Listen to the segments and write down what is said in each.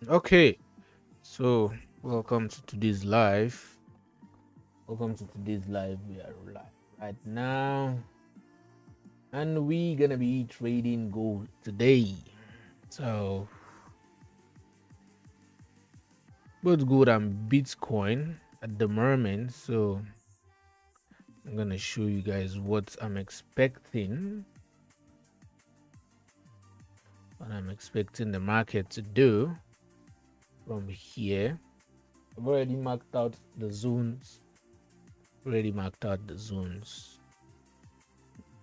Okay, so welcome to today's live. Welcome to today's live. We are live right now, and we gonna be trading gold today. So both gold and Bitcoin at the moment. So I'm gonna show you guys what I'm expecting the market to do from here. I've already marked out the zones. Already marked out the zones,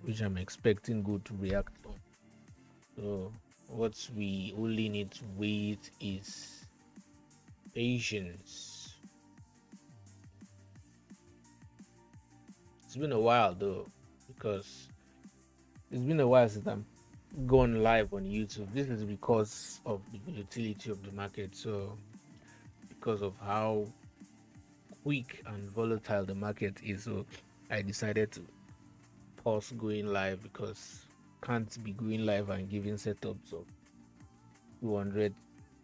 which I'm expecting gold to react on. So what we only need to wait is patience. It's been a while though, because it's been a while since I'm gone live on YouTube. This is because of the volatility of the market. So because of how quick and volatile the market is, so I decided to pause going live because can't be going live and giving setups of 200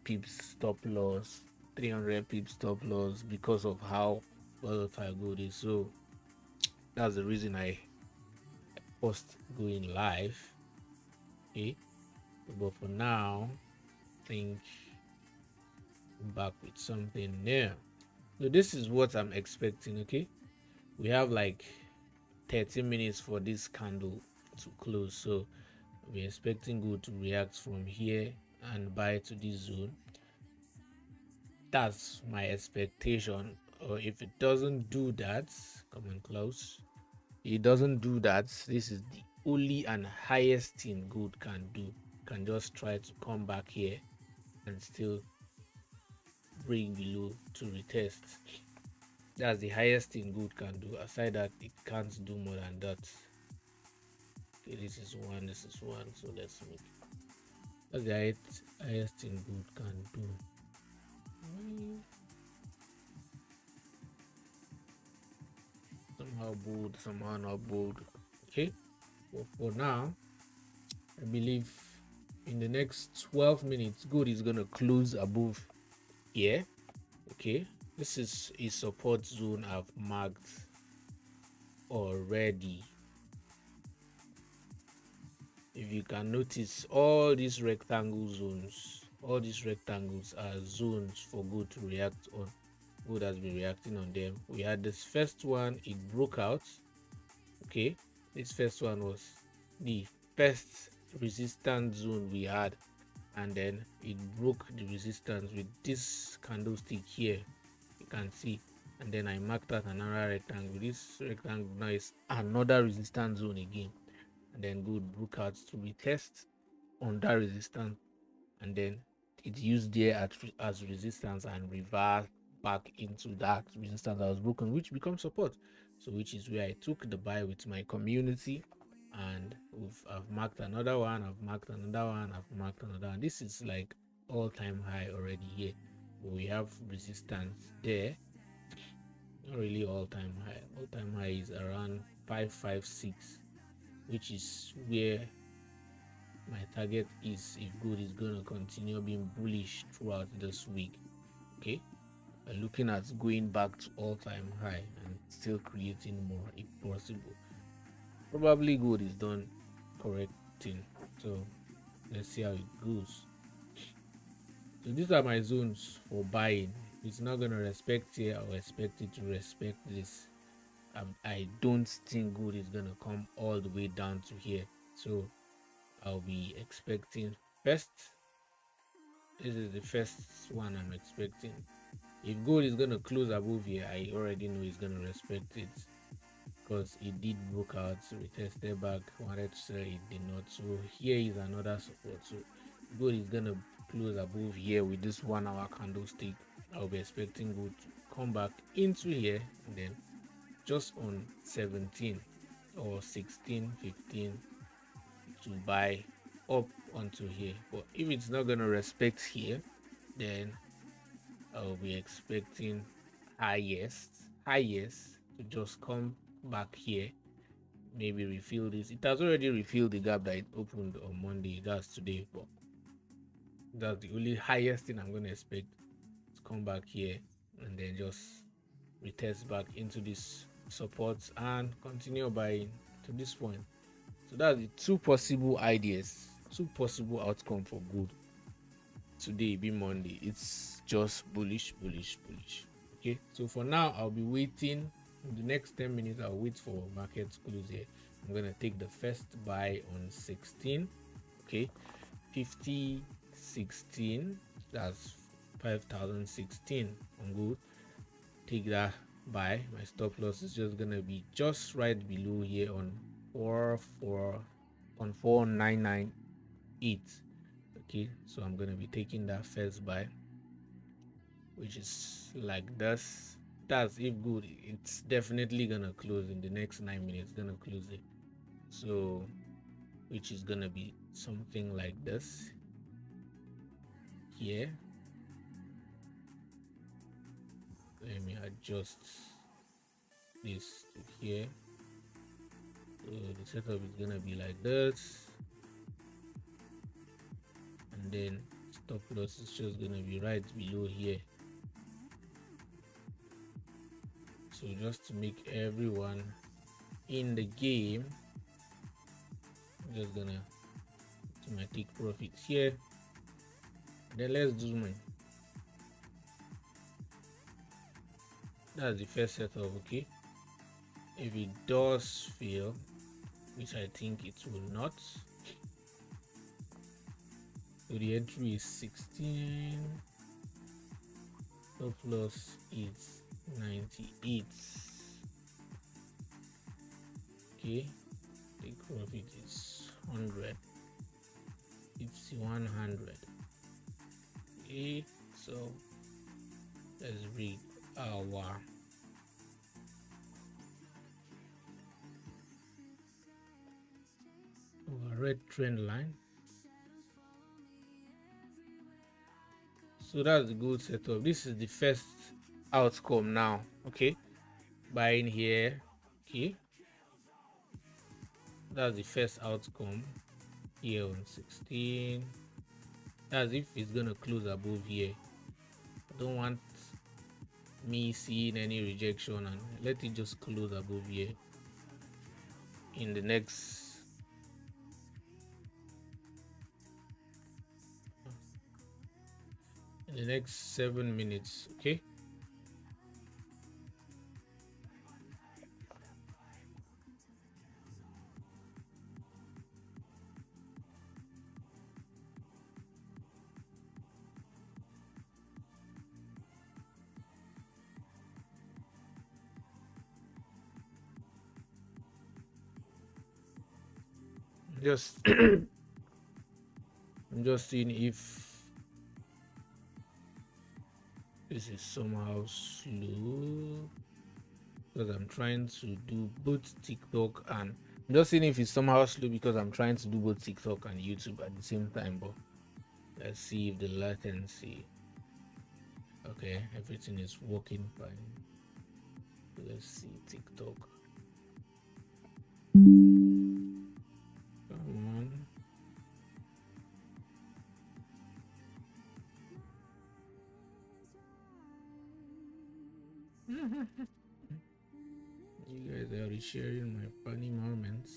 pips stop loss, 300 pips stop loss because of how volatile gold is. So that's the reason I post going live. Okay, but for now, I think I'm back with something new. So this is what I'm expecting. Okay, we have like 30 minutes for this candle to close. So we're expecting gold to react from here and buy to this zone. That's my expectation. Or if it doesn't do that, come on close. It doesn't do that. This is the only and highest thing gold can do. Can just try to come back here and still break below to retest. That's the highest thing gold can do. Aside that, it can't do more than that. Okay, this is one. This is one. So let's make. That's the highest thing gold can do. Somehow bold, somehow not bold. Okay. But for now, I believe in the next 12 minutes, gold is gonna close above here. Okay, this is a support zone I've marked already. If you can notice, all these rectangles are zones for gold to react on. Gold has been reacting on them. We had this first one, it broke out. Okay, this first one was the first resistance zone we had, and then it broke the resistance with this candlestick here, you can see. And then I marked out another rectangle. This rectangle now is another resistance zone again, and then gold broke out to retest on that resistance, and then it used there as resistance and reversed back into that resistance that was broken, which becomes support. So which is where I took the buy with my community, and I've marked another one, I've marked another one, I've marked another one. This is like all-time high already here, but we have resistance there. Not really all-time high. All-time high is around 556, which is where my target is if gold is going to continue being bullish throughout this week. Okay, looking at going back to all-time high and still creating more if possible. Probably gold is done correcting, so let's see how it goes. So these are my zones for buying. If it's not going to respect here, I'll expect it to respect this. I don't think gold is going to come all the way down to here, so I'll be expecting first. This is the first one I'm expecting. If gold is going to close above here, I already know it's going to respect it, because it did broke out, so retested back, wanted to sell, it did not. So here is another support. So gold is going to close above here with this 1 hour candlestick. I'll be expecting gold to come back into here, and then just on 17 or 16, 15 to buy up onto here. But if it's not going to respect here, then I'll be expecting highest to just come back here, maybe refill this. It has already refilled the gap that it opened on Monday, that's today, but That's the only highest thing I'm going to expect to come back here and then just retest back into this support and continue buying to this point. So that's the two possible ideas, two possible outcome for good. Today be Monday. It's just bullish. Okay, so for now I'll be waiting. In the next 10 minutes I'll wait for market to close here. I'm gonna take the first buy on 16. Okay, 50 16, that's 5,016 on good. Take that buy. My stop loss is just gonna be just right below here on 4998. Okay, so I'm gonna be taking that first buy, which is like this. That's if good, it's definitely gonna close in the next 9 minutes, gonna close it. So which is gonna be something like this here. Let me adjust this to here. So the setup is gonna be like this, and then stop loss is just gonna be right below here. So just to make everyone in the game, I'm just gonna do my take profits here. Then let's zoom in. That's the first setup. Okay, if it does fail, which I think it will not, so the entry is 16, stop loss is 98. Okay, take profit is 100. It's 100. Okay, so let's read our red trend line. So that's the good setup. This is the first outcome now. Okay, buying here. Okay, that's the first outcome here on 16. That's if it's gonna close above here. I don't want me seeing any rejection, and let it just close above here in the next in the next 7 minutes. Okay, just I'm just seeing if this is somehow slow, because I'm trying to do both TikTok and I'm just seeing if it's somehow slow because I'm trying to do both TikTok and YouTube at the same time. But let's see if the latency. Okay, everything is working fine. Let's see TikTok. Come on. You guys are sharing my funny moments.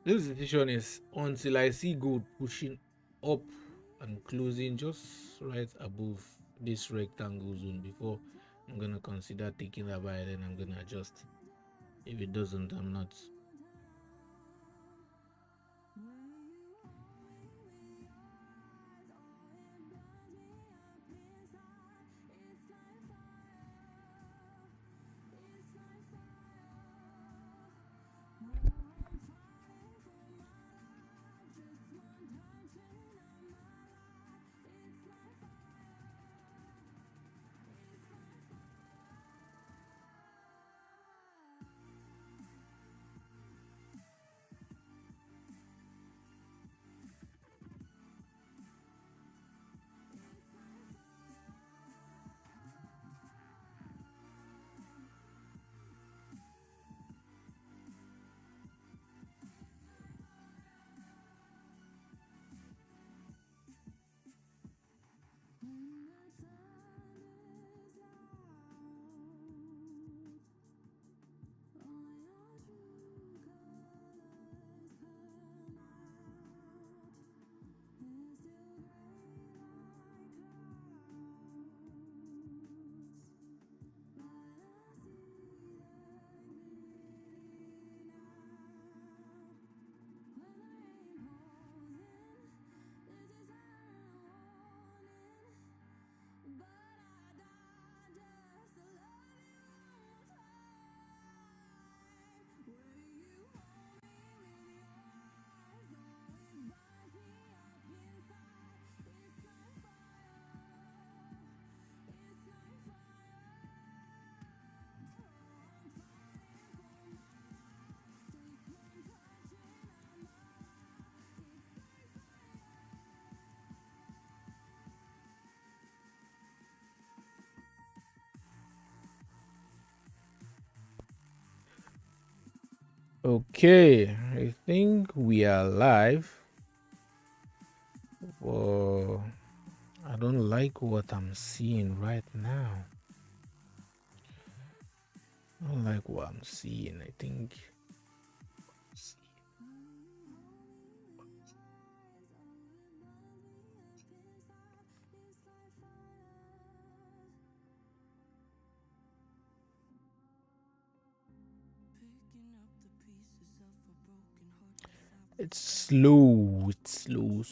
This decision is until I see gold pushing up and closing just right above this rectangle zone before I'm gonna consider taking a buy. Then I'm gonna adjust. If it doesn't, I'm not. Okay, I think we are live. Oh, I don't like what I'm seeing right now. I don't like what I'm seeing. I think. It's slow. It's slow.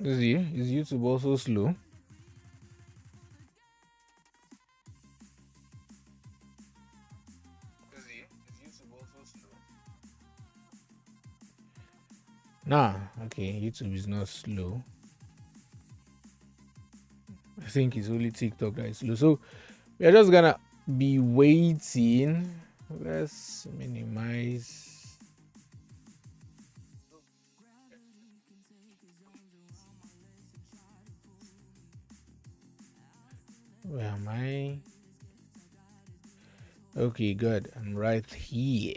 Is YouTube also slow? Nah, okay, YouTube is not slow. I think it's only TikTok that is slow. So we're just gonna be waiting. Let's minimize. Where am I? Okay, good. I'm right here.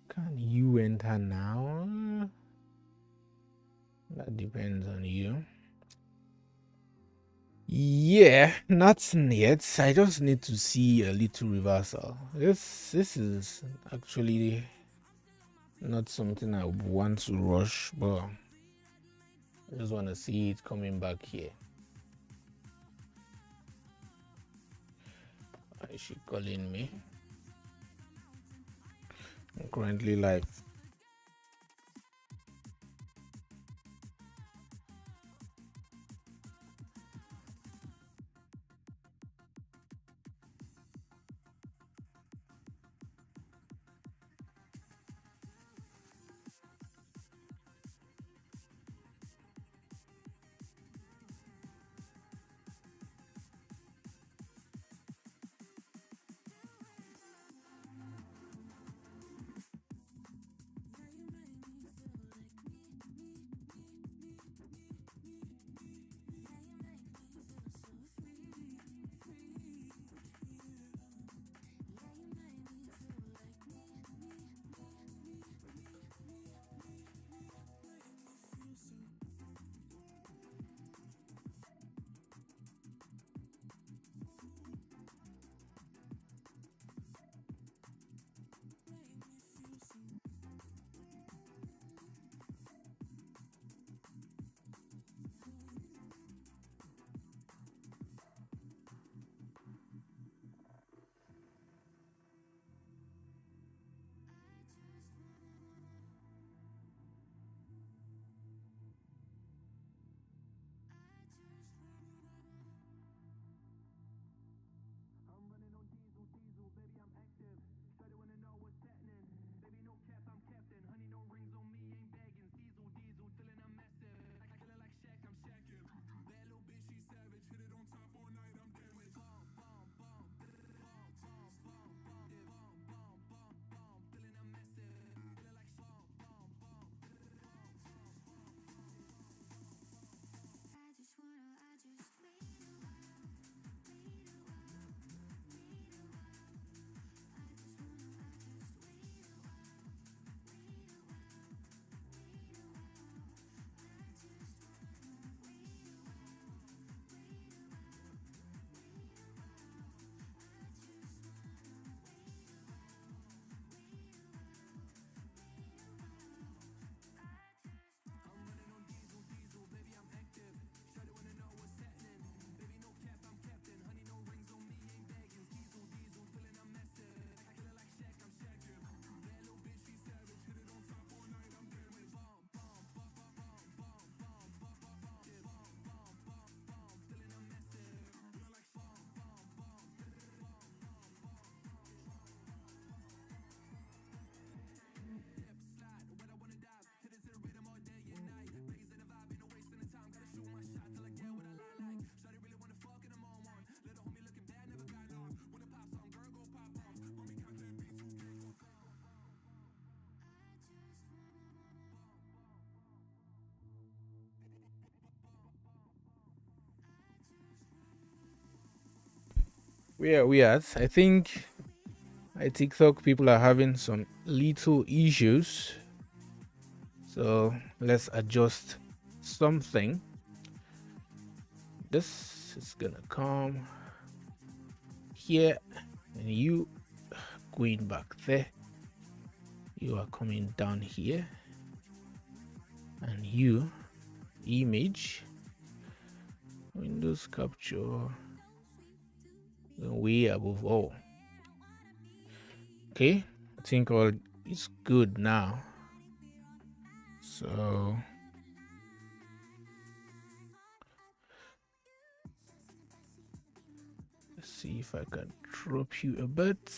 Can you enter now? That depends on you. Yeah, not yet. I just need to see a little reversal. This is actually not something I would want to rush, but I just want to see it coming back here. Is she calling me? I'm currently live. where are we at? I think my TikTok people are having some little issues. So let's adjust something. This is gonna come here, and you going back there. You are coming down here, and you image Windows capture way above all. Okay, I think all is good now. So let's see if I can drop you a bit.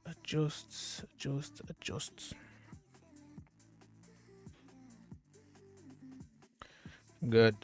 Adjust. Good.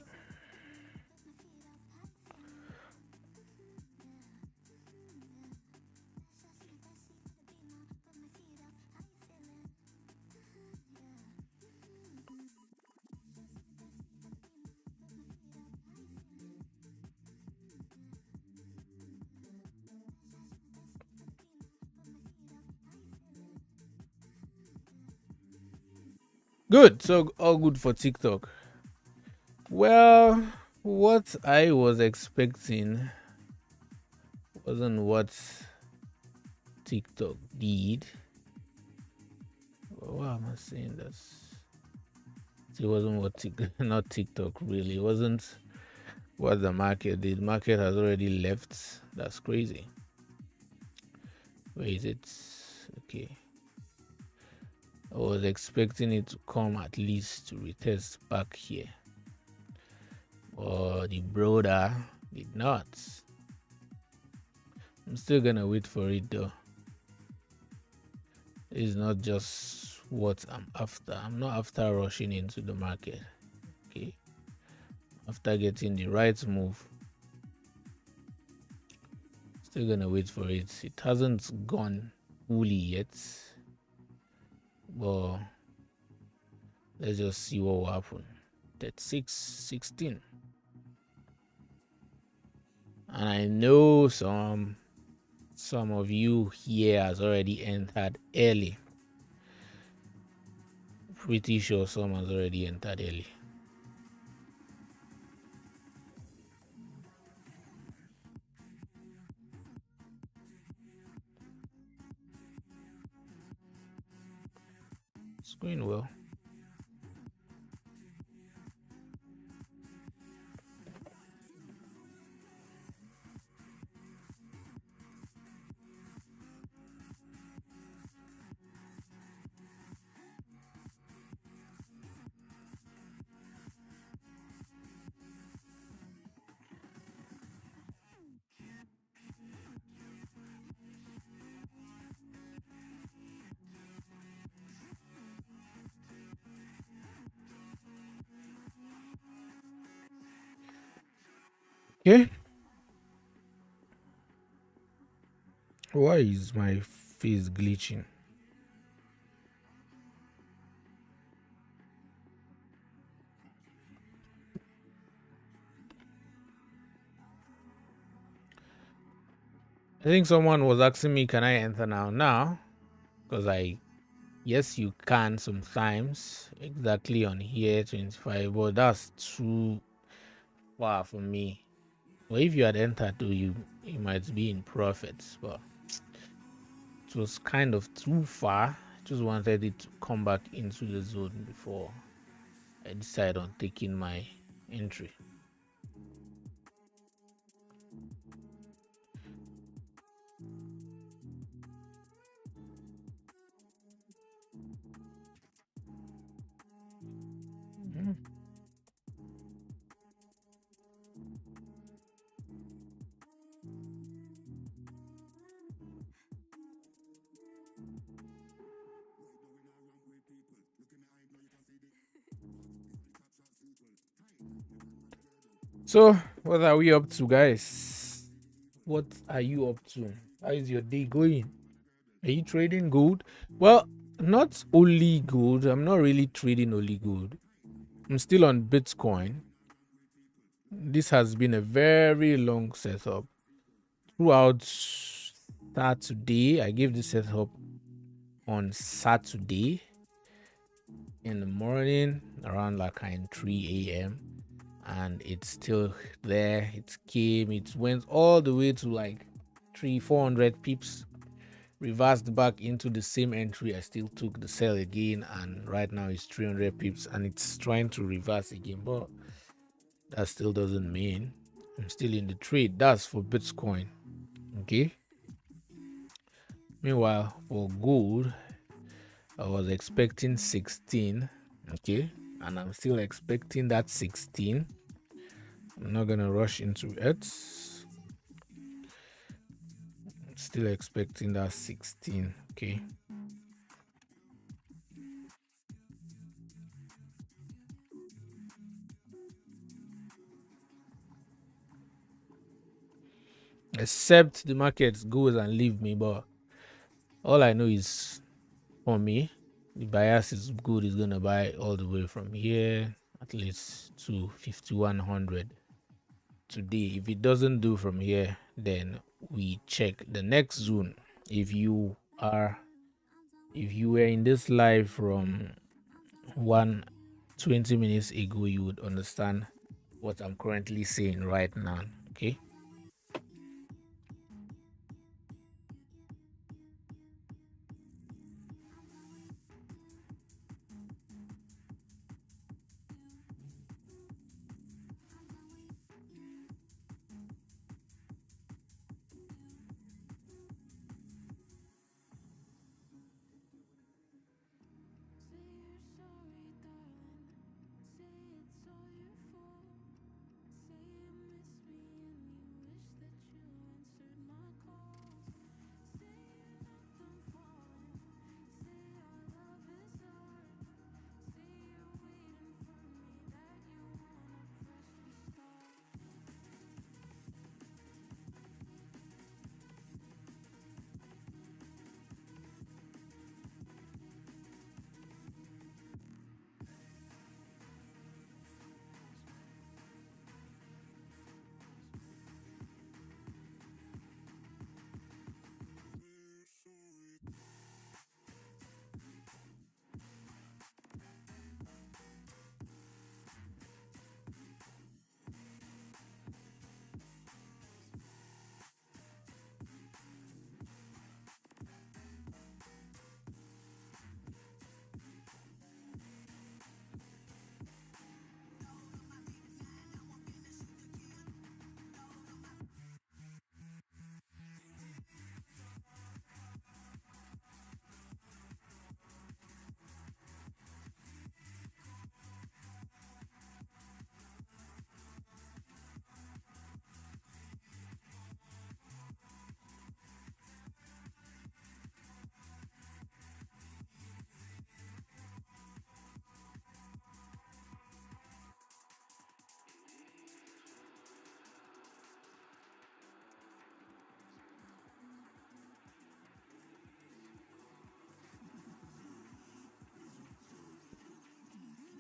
Good. So all good for TikTok. Well, what I was expecting wasn't what TikTok did. Well, why am I saying this? It wasn't what not TikTok really. It wasn't what the market did. Market has already left. That's crazy. Where is it? Okay. I was expecting it to come at least to retest back here. But the broader did not. I'm still gonna wait for it though. It's not just what I'm after. I'm not after rushing into the market. Okay. After getting the right move. Still gonna wait for it. It hasn't gone fully yet. But let's just see what will happen. That's 6:16. And I know some of you here has already entered early. Pretty sure some has already entered early. It's going well. Okay. Why is my face glitching? I think someone was asking me, can I enter now? Now, because yes, you can sometimes, exactly on here 25, but that's too far for me. Well, if you had entered, you might be in profits, but it was kind of too far. Just wanted it to come back into the zone before I decide on taking my entry. Mhm. So, what are we up to, guys? What are you up to? How is your day going? Are you trading gold? Well, not only gold. I'm not really trading only gold. I'm still on Bitcoin. This has been a very long setup. Throughout Saturday, I gave this setup on Saturday in the morning around like 3 a.m. and it's still there. It came, it went all the way to like 400 pips, reversed back into the same entry. I still took the sell again, and right now it's 300 pips and it's trying to reverse again, but that still doesn't mean I'm still in the trade. That's for Bitcoin. Okay. Meanwhile, for gold, I was expecting 16. Okay. And I'm still expecting that 16. I'm not gonna rush into it. Still expecting that 16. Okay. Except the market goes and leave me, but all I know is for me, the bias is good, is gonna buy all the way from here at least to 5100 today. If it doesn't do from here, then we check the next zone. If you are if you were in this live from 120 minutes ago, you would understand what I'm currently saying right now. Okay.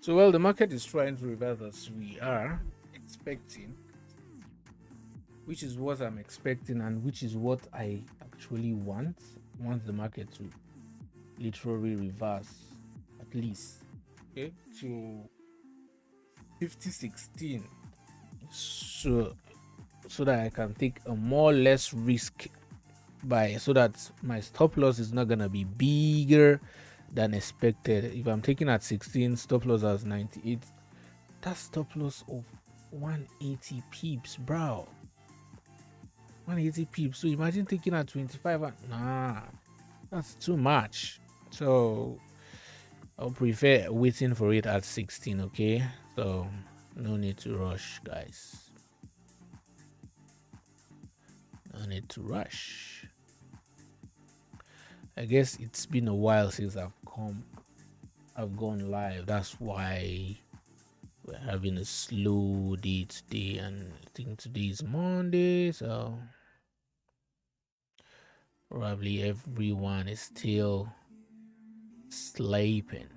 So, well, the market is trying to reverse as we are expecting, which is what I'm expecting, and which is what I actually want the market to literally reverse at least, okay, to 5016, so that I can take a more less risk buy, so that my stop loss is not gonna be bigger than expected. If I'm taking at 16, stop loss as 98, that's stop loss of 180 pips, bro. 180 pips. So imagine taking at 25 and nah, that's too much. So I'll prefer waiting for it at 16. Okay, so no need to rush, guys. No need to rush. I guess it's been a while since I've gone live. That's why we're having a slow day today, and I think today is Monday, so probably everyone is still sleeping.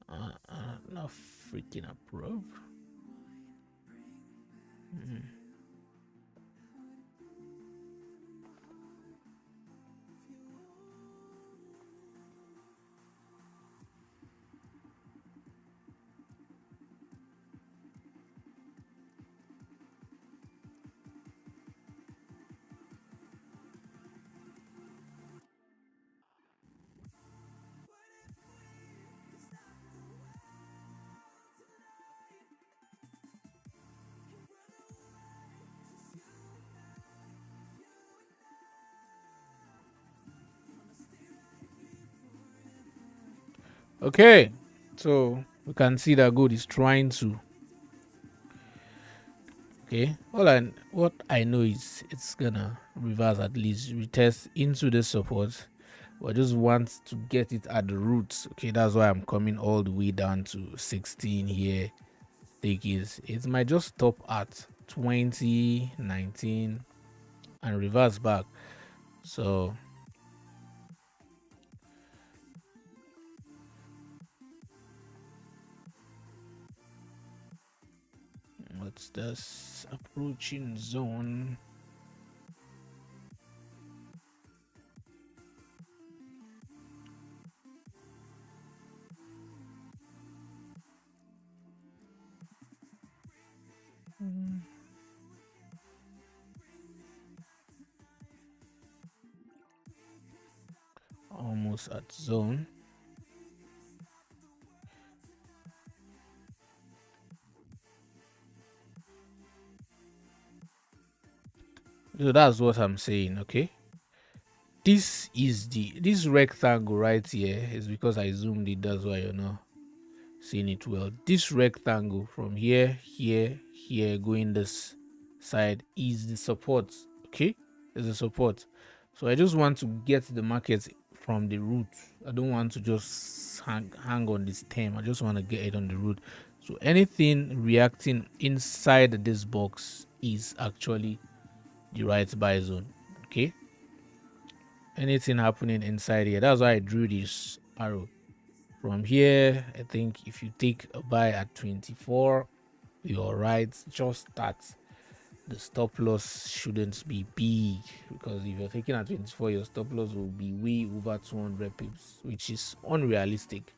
Not freaking approve. Okay, so we can see that gold is trying to. Okay, what I know is it's gonna reverse, at least retest into the support. But I just want to get it at the roots. Okay, that's why I'm coming all the way down to 16 here. Take it might just stop at 20, 19 and reverse back. So what's this approaching zone? Almost at zone. So that's what I'm saying. Okay, this rectangle right here is because I zoomed it. That's why you're not seeing it well. This rectangle from here, here, going this side is the support. Okay, is the support. So I just want to get the market from the root. I don't want to just hang on this stem. I just want to get it on the root. So anything reacting inside this box is actually the right buy zone. Okay, anything happening inside here, that's why I drew this arrow. From here, I think if you take a buy at 24, you're right. Just that the stop loss shouldn't be big, because if you're taking at 24, your stop loss will be way over 200 pips, which is unrealistic.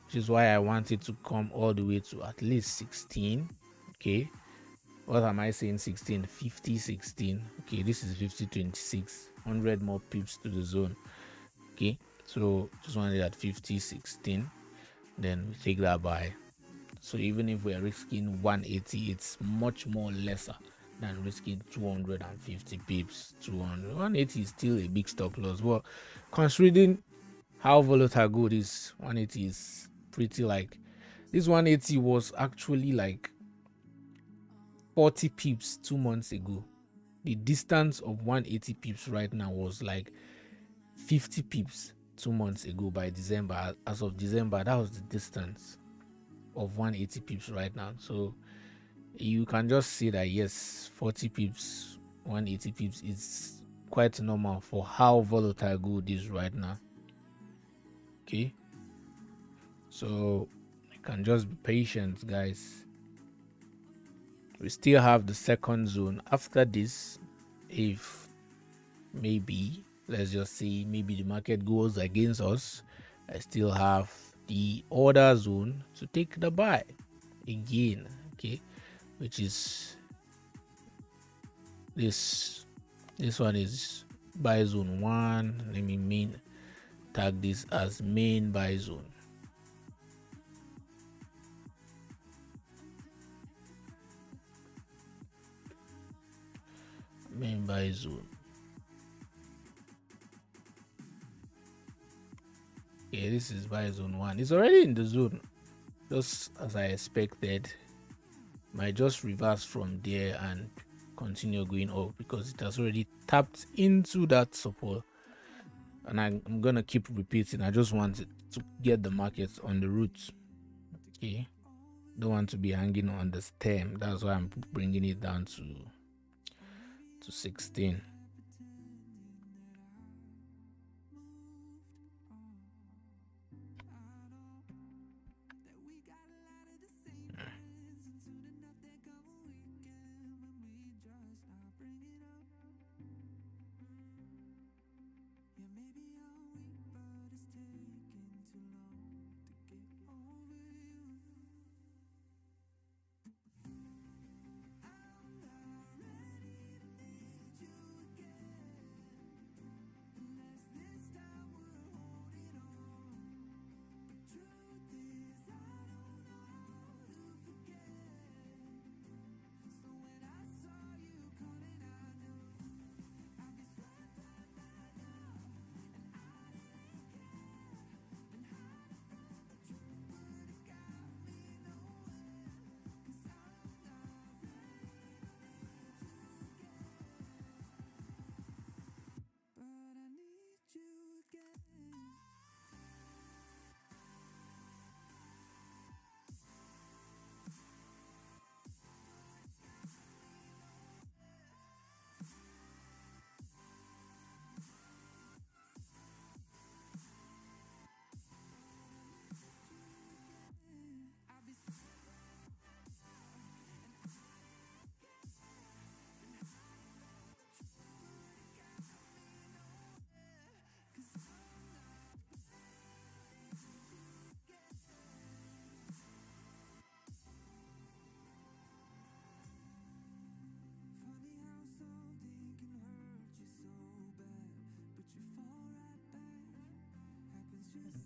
Which is why I want it to come all the way to at least 16. Okay, what am I saying? 16, 50, 16. Okay, this is 50, 26, 100 more pips to the zone. Okay, so just wanted at 50, 16. Then we take that buy. So even if we're risking 180, it's much more lesser than risking 250 pips. 200, 180 is still a big stop loss. But considering how volatile gold is, 180 is pretty like, this 180 was actually like 40 pips 2 months ago. The distance of 180 pips right now was like 50 pips 2 months ago. By December, as of December, that was the distance of 180 pips right now. So you can just see that yes, 40 pips, 180 pips is quite normal for how volatile gold is right now. Okay, so you can just be patient, guys. We still have the second zone after this. If maybe, let's just say, maybe the market goes against us, I still have the order zone to take the buy again. Okay, which is this one is buy zone 1. Let me tag this as main buy zone. Main buy zone. Okay, this is buy zone 1. It's already in the zone, just as I expected. Might just reverse from there and continue going up because it has already tapped into that support. And I'm gonna keep repeating. I just want to get the market on the route. Okay, don't want to be hanging on the stem. That's why I'm bringing it down to 16.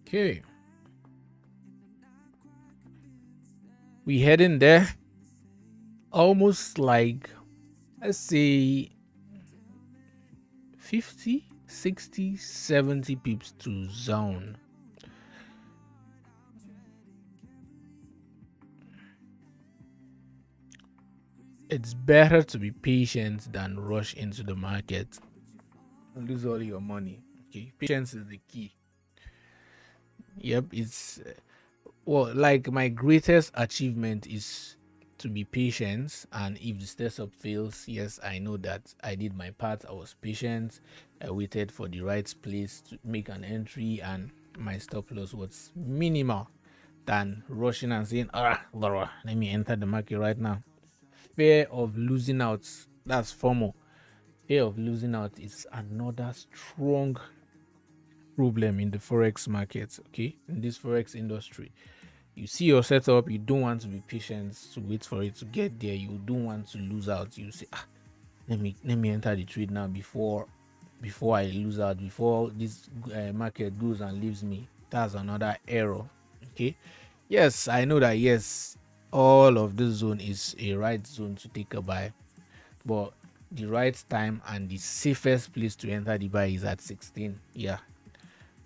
Okay. We heading there. Almost like, let's say 50, 60, 70 pips to zone. It's better to be patient than rush into the market and lose all your money. Okay, patience is the key. Yep, it's well, like my greatest achievement is to be patient. And if the setup fails, yes, I know that I did my part. I was patient. I waited for the right place to make an entry, and my stop loss was minimal than rushing and saying, Laura, let me enter the market right now. Fear of losing out. That's FOMO. Fear of losing out is another strong problem in the forex market. Okay, in this forex industry, you see your setup, you don't want to be patient to wait for it to get there. You don't want to lose out. You say, let me enter the trade now before I lose out, before this market goes and leaves me. That's another error. Okay, yes, I know that. Yes, all of this zone is a right zone to take a buy, but the right time and the safest place to enter the buy is at 16. Yeah,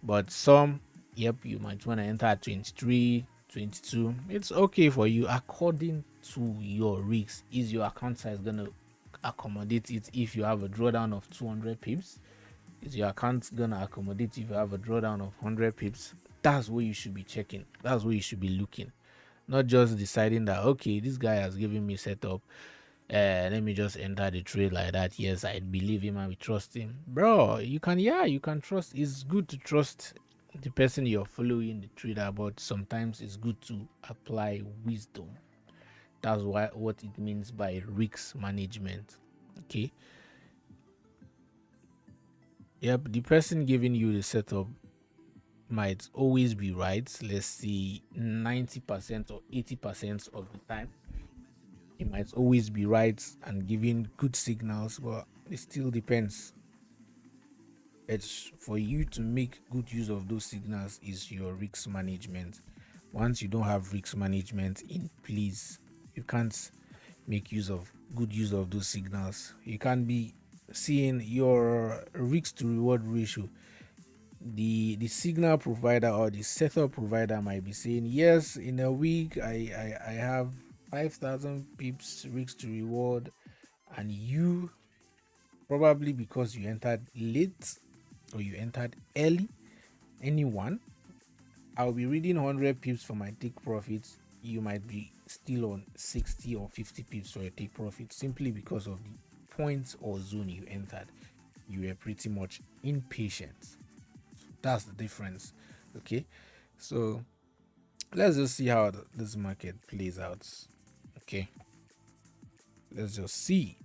but some, yep, you might want to enter at 23, 22. It's okay for you according to your risks. Is your account size going to accommodate it? If you have a drawdown of 200 pips, is your account going to accommodate if you have a drawdown of 100 pips? That's what you should be checking. That's what you should be looking. Not just deciding that, okay, this guy has given me setup, let me just enter the trade like that. Yes, I believe him and we trust him, bro. You can trust. It's good to trust the person you're following, the trader, but sometimes it's good to apply wisdom. That's what it means by risk management. Okay, yep, the person giving you the setup might always be right. Let's see, 90% or 80% of the time he might always be right and giving good signals, but it still depends. It's for you to make good use of those signals is your risk management. Once you don't have risk management in place, you can't make good use of those signals. You can't be seeing your risk to reward ratio. The signal provider or the setup provider might be saying, yes, in a week I have 5,000 pips risk to reward, and you, probably because you entered late or you entered early, anyone, I'll be reading 100 pips for my take profits. You might be still on 60 or 50 pips for your take profit simply because of the points or zone you entered. You were pretty much impatient. That's the difference. Okay, so let's just see how this market plays out. Okay, let's just see.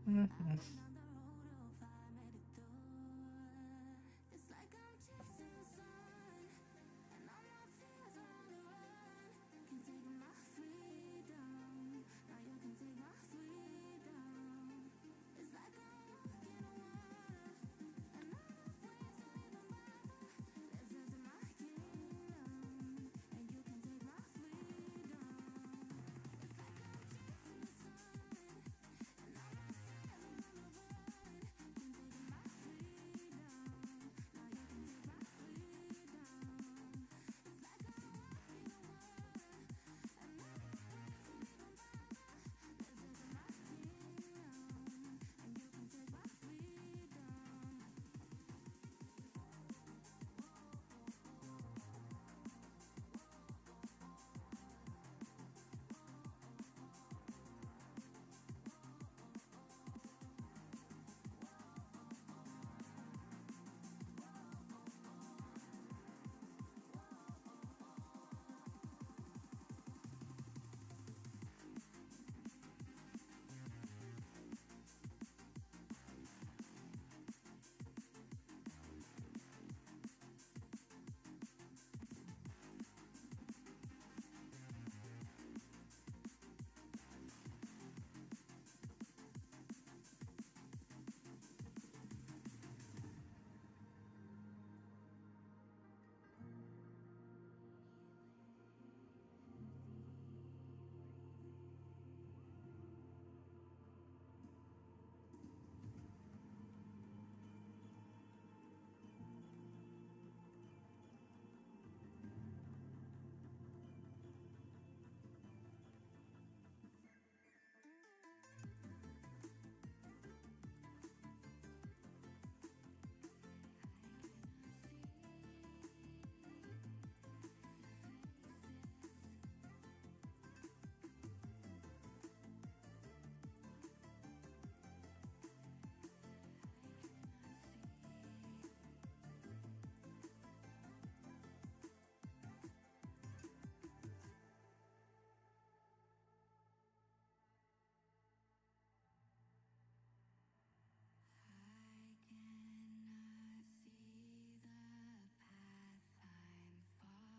Mhm.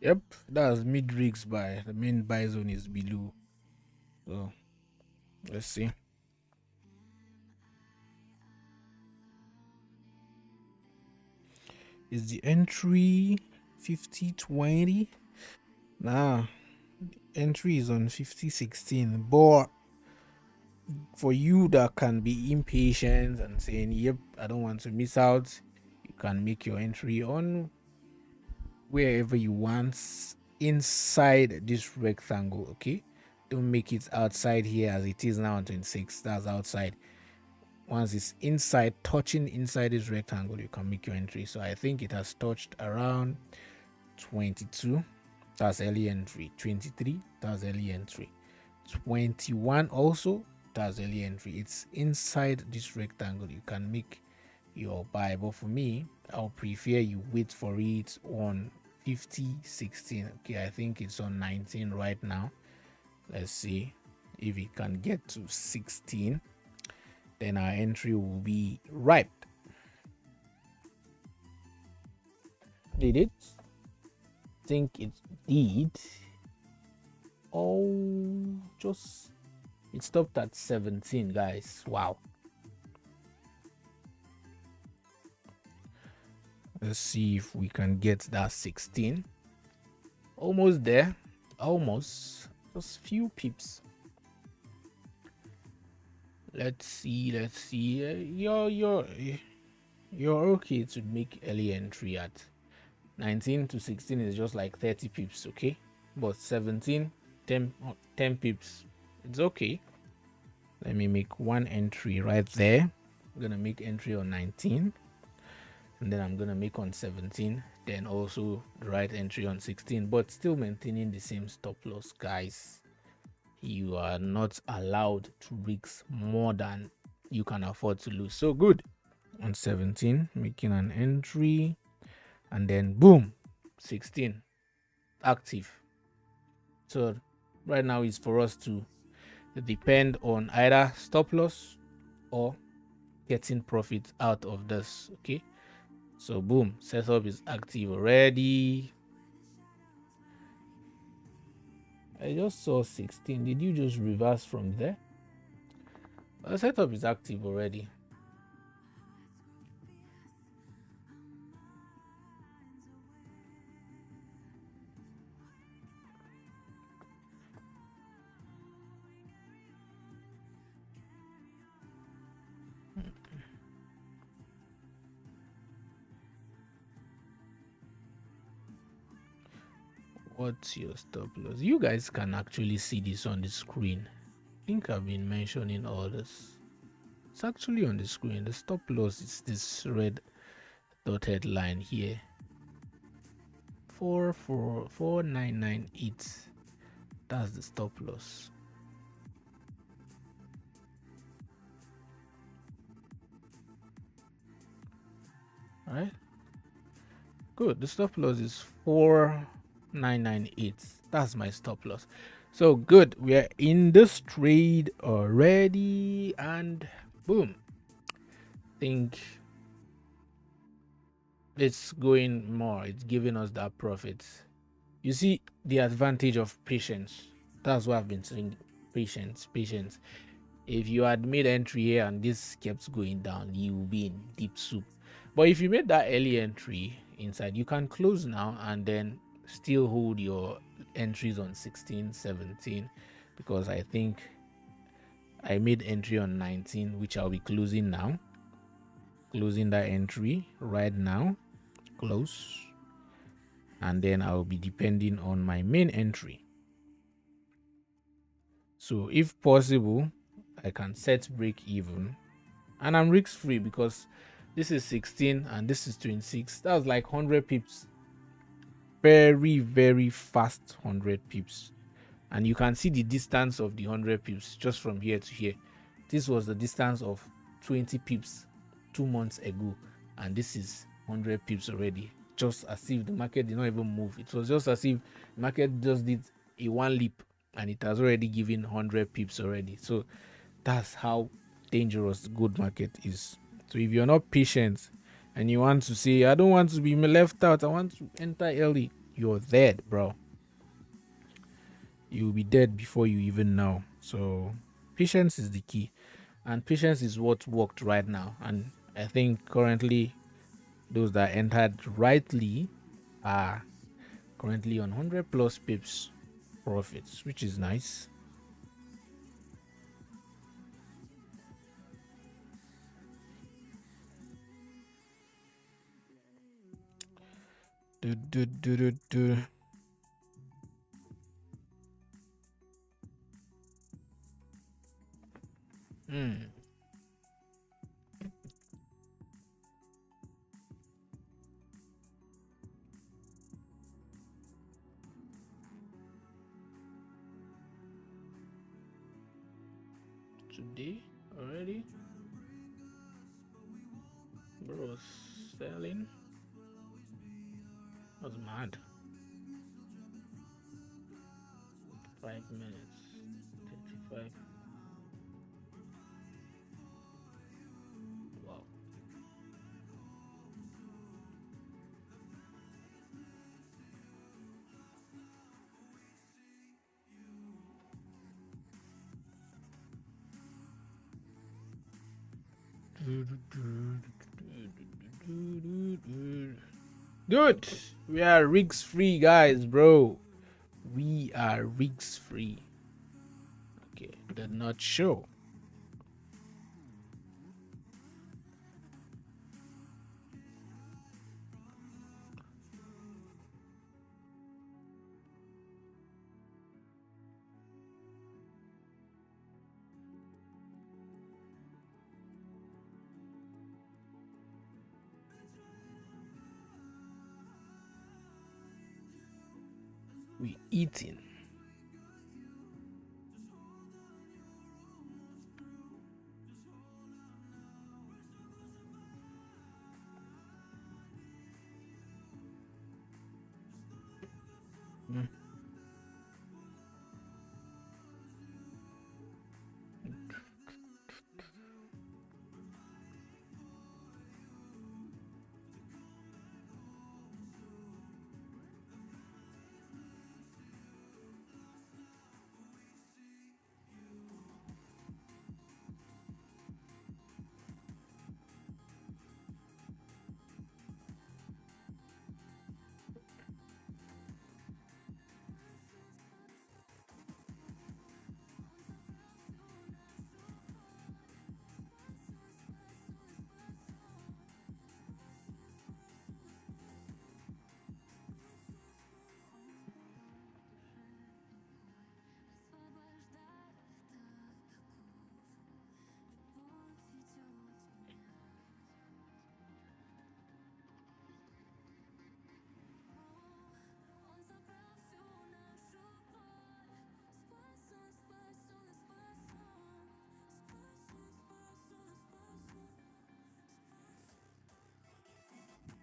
Yep, that's mid rigs buy. The main buy zone is below. So let's see. Is the entry 5020? Nah, entry is on 5016. But for you that can be impatient and saying, yep, I don't want to miss out, you can make your entry on wherever you want inside this rectangle. Okay, don't make it outside here as it is now on 26. That's outside. Once it's inside, touching inside this rectangle, you can make your entry. So I think it has touched around 22. That's early entry. 23, that's early entry. 21 also, that's early entry. It's inside this rectangle. You can make your buy, but for me, I'll prefer you wait for it on 5016. Okay, I think it's on 19 right now. Let's see if it can get to 16, then our entry will be ripe. Did it? Think it did. Oh, just it stopped at 17, guys. Wow. Let's see if we can get that 16. Almost there. Almost. Just few pips. Let's see. Let's see. You're okay to make early entry at 19 to 16 is just like 30 pips, okay? But 17, 10 pips, it's okay. Let me make one entry right there. I'm gonna make entry on 19, and then I'm gonna make on 17, then also the right entry on 16, but still maintaining the same stop loss, guys. You are not allowed to risk more than you can afford to lose. So good. On 17, making an entry, and then boom, 16 active. So right now is for us to depend on either stop loss or getting profit out of this. Okay, so boom, setup is active already. I just saw 16. Did you just reverse from there? The setup is active already. What's your stop loss? You guys can actually see this on the screen. I think I've been mentioning all this. It's actually on the screen. The stop loss is this red dotted line here. 4998. That's the stop loss. All right. Good. The stop loss is 4998. That's my stop loss. So good. We are in this trade already, and boom. Think it's going more. It's giving us that profit. You see the advantage of patience. That's what I've been saying. Patience, patience. If you had made entry here and this kept going down, you will be in deep soup. But if you made that early entry inside, you can close now and then still hold your entries on 16, 17, because I think I made entry on 19, which I'll be closing now. Closing that entry right now. Close. And then I'll be depending on my main entry. So if possible, I can set break even, and I'm risk free because this is 16 and this is 26. That's like 100 pips. Very, very fast 100 pips. And you can see the distance of the 100 pips just from here to here. This was the distance of 20 pips 2 months ago, and this is 100 pips already. Just as if the market did not even move. It was just as if the market just did a one leap and it has already given 100 pips already. So that's how dangerous the gold market is. So if you're not patient and you want to say, I don't want to be left out, I want to enter early, you're dead, bro. You'll be dead before you even know. So patience is the key. And patience is what worked right now. And I think currently those that entered rightly are currently on 100 plus pips profits, which is nice. Do, do, do, do, do. Hmm. Today already, bro, selling was mad. 5 minutes, 35. Wow. Good. We are rigs free, guys, bro. We are rigs free. Okay, did not show. We eating. Mm.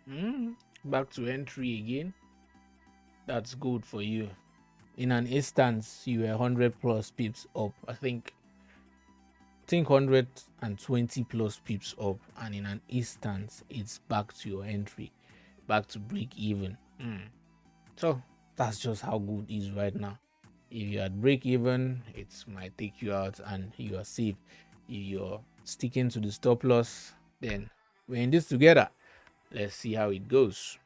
Mm. Back to entry again. That's good for you. In an instance, you were 100 plus pips up. I think 120 plus pips up, and in an instance, it's back to your entry, back to break even. So that's just how good it is right now. If you're at break even, it might take you out and you are safe. If you're sticking to the stop loss, then we're in this together. Let's see how it goes.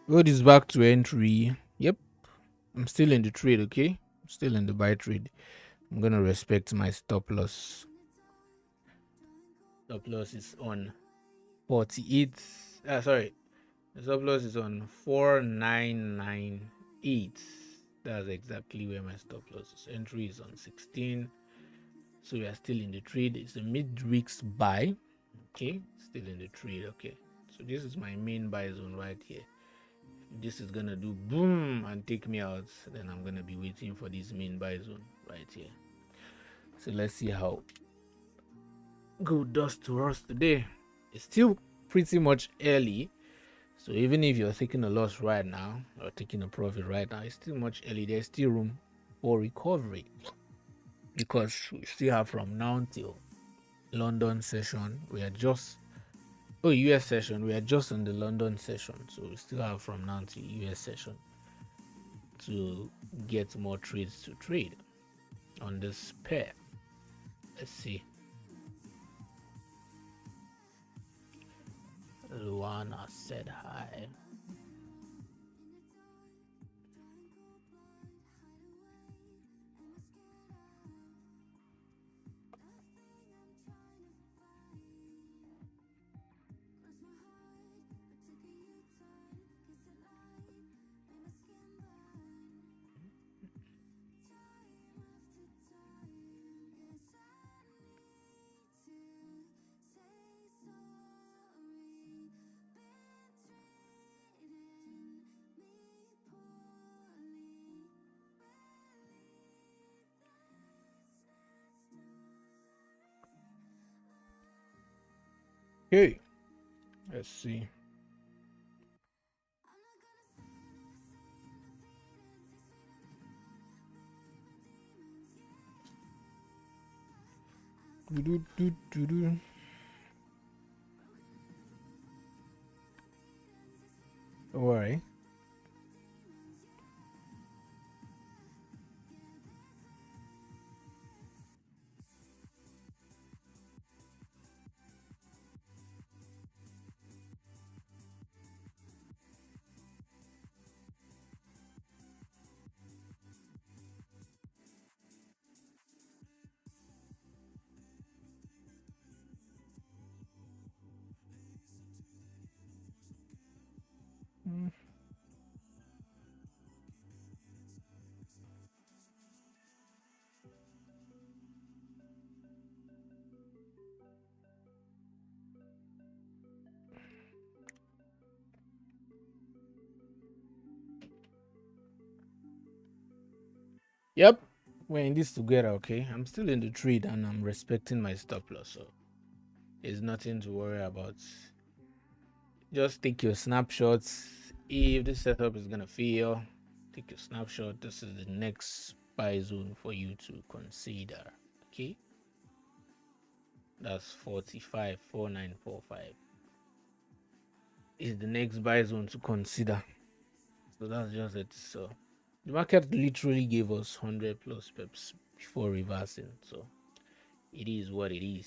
Gold is back to entry. Yep, I'm still in the trade. Okay, I'm still in the buy trade. I'm gonna respect my stop loss. Stop loss is on 48. Sorry, the stop loss is on 4998. That's exactly where my stop loss is. Entry is on 16. So we are still in the trade. It's a mid-weeks buy. Okay, still in the trade. Okay, so this is my main buy zone right here. If this is gonna do boom and take me out, then I'm gonna be waiting for this main buy zone right here. So let's see how gold does to us today. It's still pretty much early. So even if you're taking a loss right now or taking a profit right now, it's still much early. There's still room for recovery because we still have from now till London session. We are just US session. We are just on the London session, so we still have from now till US session to get more trades to trade on this pair. Let's see. Luana said hi. Hey, let's see. Don't worry. Yep, we're in this together, okay? I'm still in the trade and I'm respecting my stop loss, so there's nothing to worry about. Just take your snapshots. If this setup is gonna fail, take your snapshot. This is the next buy zone for you to consider, okay? That's 454945 is the next buy zone to consider. So that's just it. So the market literally gave us 100 plus pips before reversing, so it is what it is.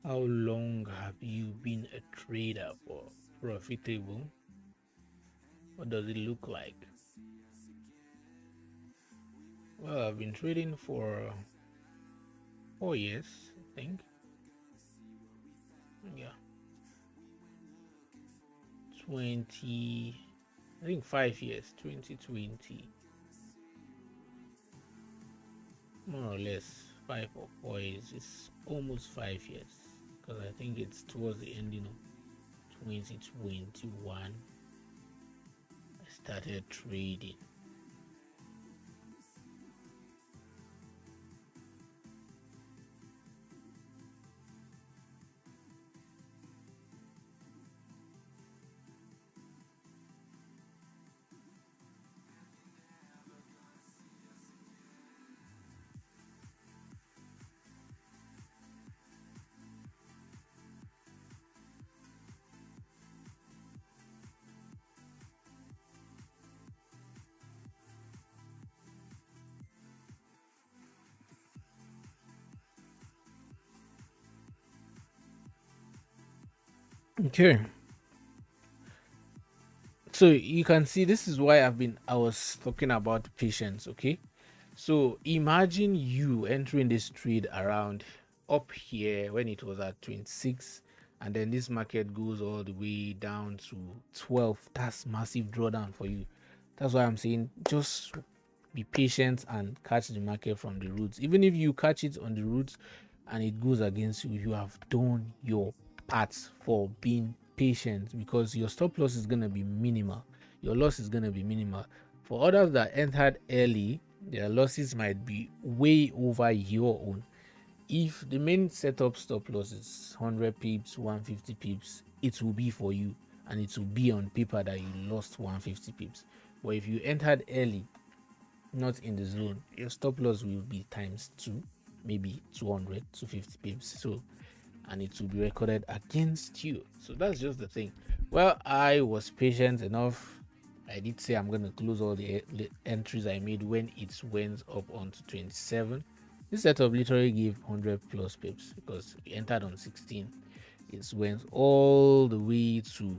How long have you been a trader for? Profitable? What does it look like? Well, I've been trading for 4 years, I think. Yeah, 20, I think 5 years, 2020, more or less 5 or 4 years. It's almost 5 years because I think it's towards the ending of 2021 I started trading. Okay, so you can see this is why I was talking about patience. Okay, so imagine you entering this trade around up here when it was at 26, and then this market goes all the way down to 12. That's massive drawdown for you. That's why I'm saying just be patient and catch the market from the roots. Even if you catch it on the roots and it goes against you, you have done your part for being patient, because your stop loss is going to be minimal. Your loss is going to be minimal. For others that entered early, their losses might be way over your own. If the main setup stop loss is 100 pips, 150 pips, it will be for you, and it will be on paper that you lost 150 pips. But if you entered early, not in the zone, your stop loss will be times two, maybe 200 to 50 pips. So, and it will be recorded against you. So that's just the thing. Well, I was patient enough. I did say I'm going to close all the entries I made when it went up onto 27. This setup literally gave 100 plus pips because we entered on 16. It went all the way to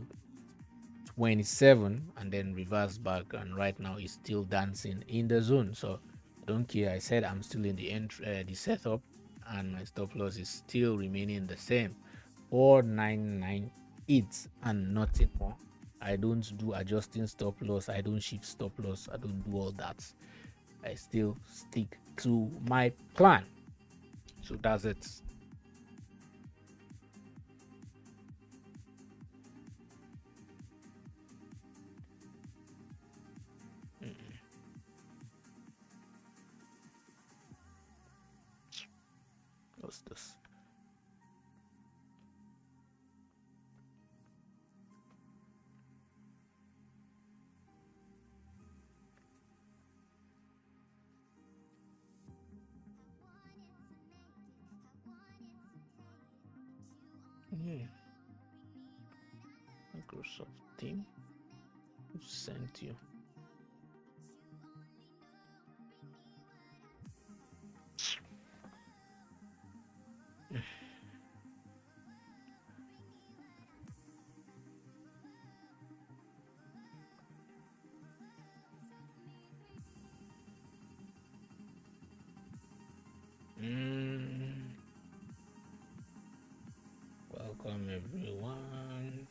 27 and then reverse back, and right now it's still dancing in the zone. So I don't care. I said I'm still in the setup, and my stop loss is still remaining the same, 4998 and nothing more. I don't do adjusting stop loss, I don't shift stop loss, I don't do all that. I still stick to my plan. So that's it. What's this? Yeah. Microsoft Team. Who sent you? Mm, welcome everyone.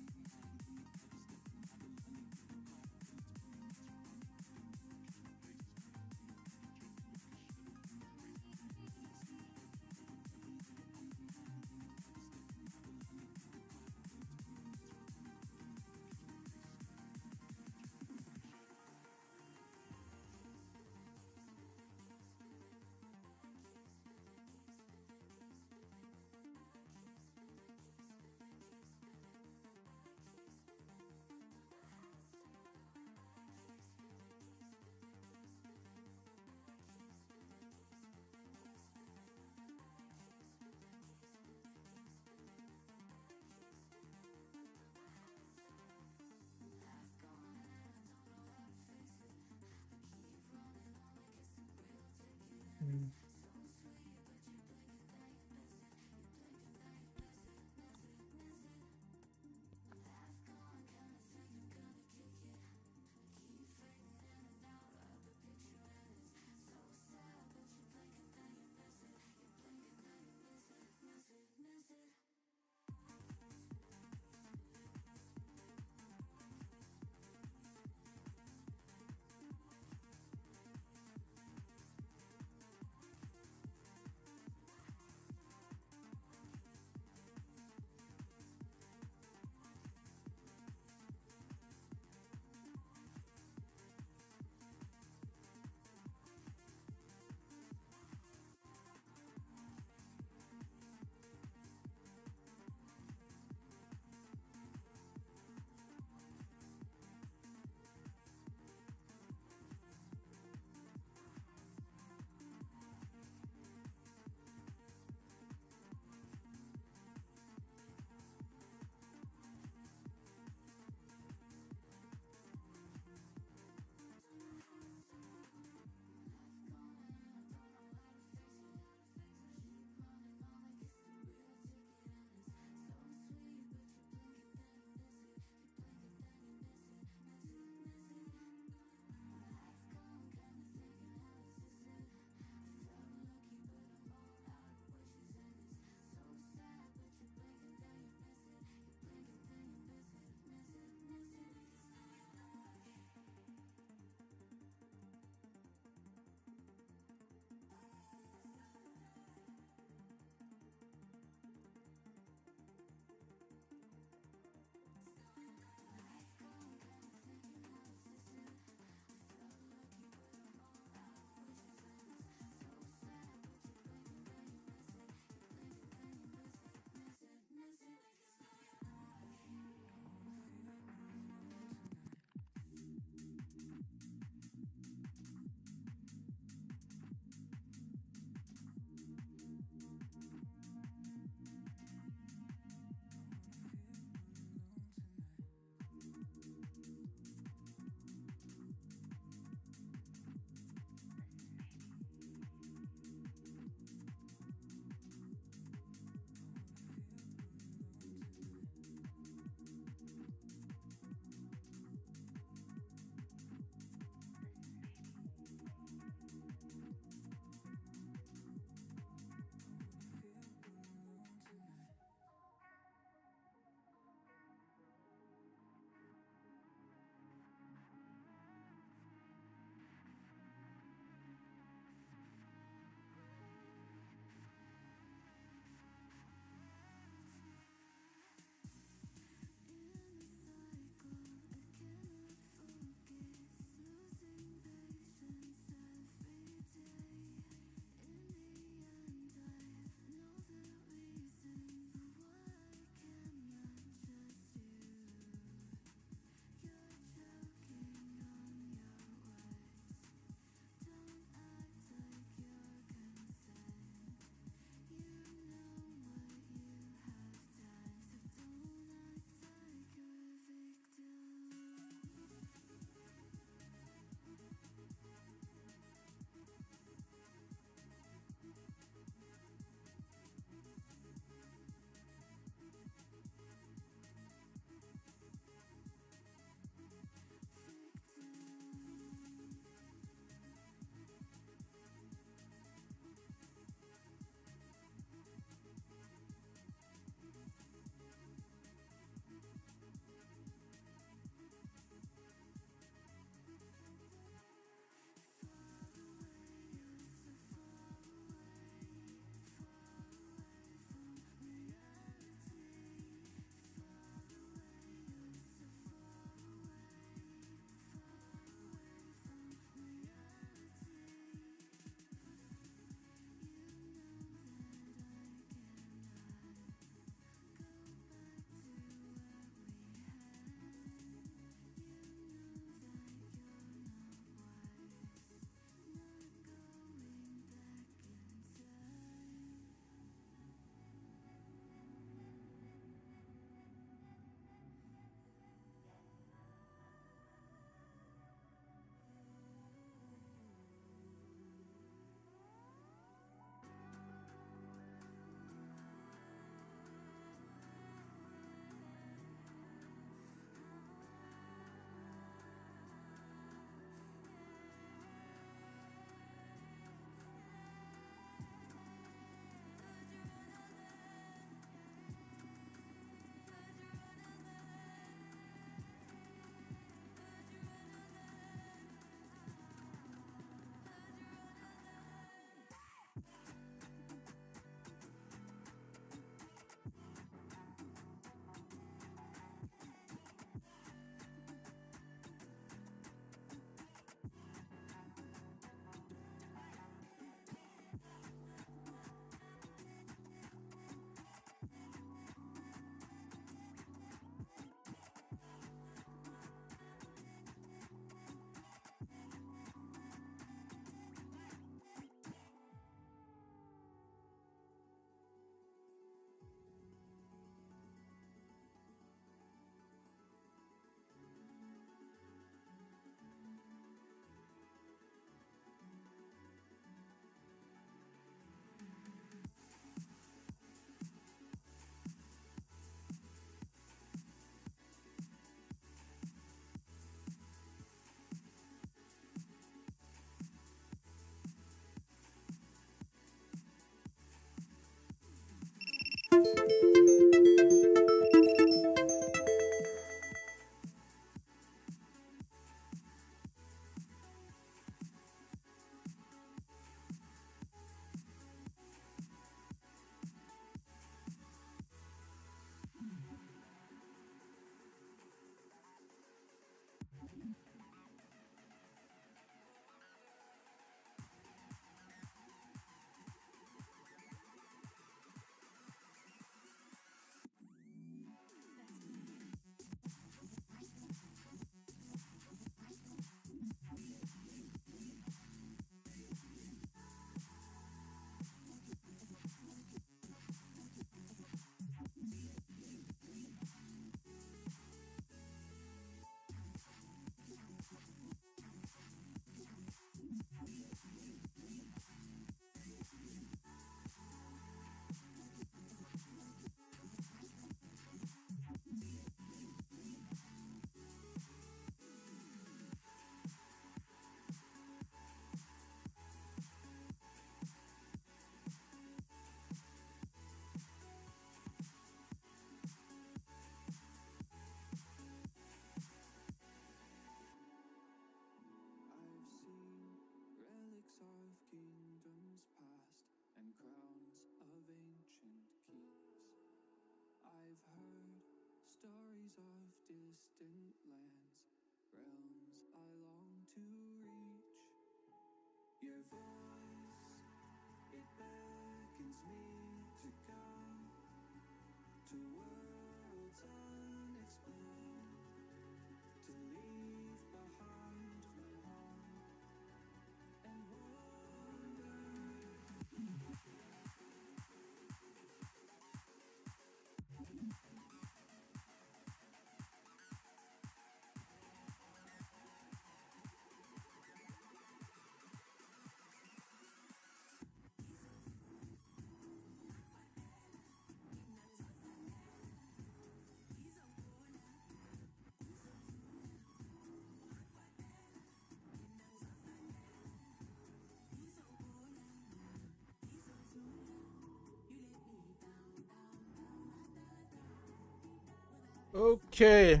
Okay,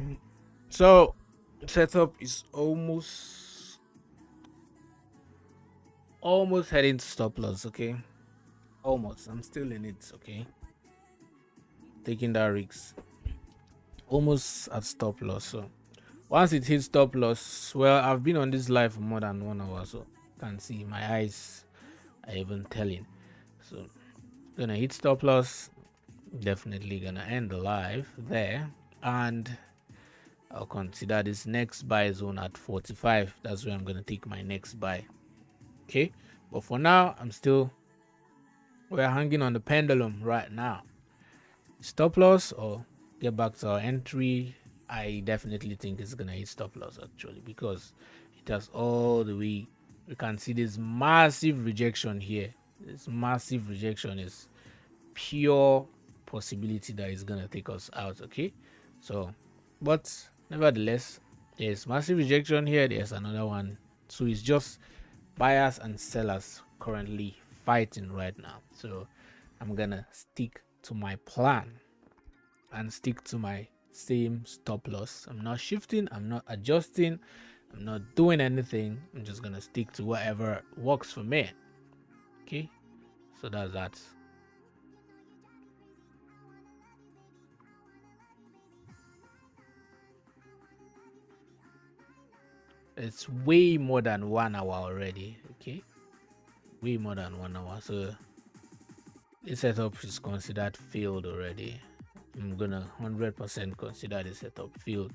so setup is almost heading to stop loss. Okay, almost. I'm still in it. Okay, taking that risk. Almost at stop loss. So once it hits stop loss, well, I've been on this live for more than 1 hour, so can see my eyes are even telling. So gonna hit stop loss. Definitely gonna end the live there, and I'll consider this next buy zone at 45. That's where I'm gonna take my next buy. Okay, but for now, we're hanging on the pendulum right now. Stop loss or get back to our entry. I definitely think it's gonna hit stop loss actually, because it has all the way. We can see this massive rejection here. This massive rejection is pure possibility that it's gonna take us out. Okay, so but nevertheless, there's massive rejection here. There's another one, so it's just buyers and sellers currently fighting right now. So I'm gonna stick to my plan and stick to my same stop loss. I'm not shifting, I'm not adjusting, I'm not doing anything. I'm just gonna stick to whatever works for me. Okay, so that's that. It's way more than 1 hour already. Okay, way more than 1 hour. So this setup is considered failed already. I'm gonna 100% consider this setup failed.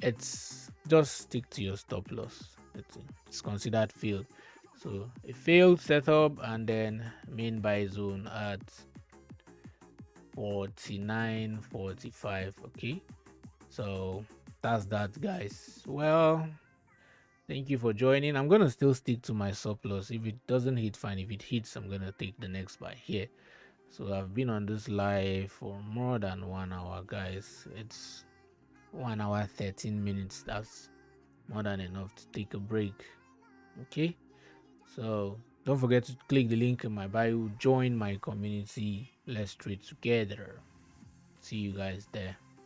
It's just stick to your stop loss. It's considered failed. So a failed setup, and then main buy zone at 49.45. Okay, so that's that, guys. Well, thank you for joining. I'm gonna still stick to my stop loss. If it doesn't hit, fine. If it hits, I'm gonna take the next buy here. So I've been on this live for more than 1 hour, guys. It's 1 hour 13 minutes. That's more than enough to take a break. Okay, so don't forget to click the link in my bio, join my community, Let's trade together. See you guys there.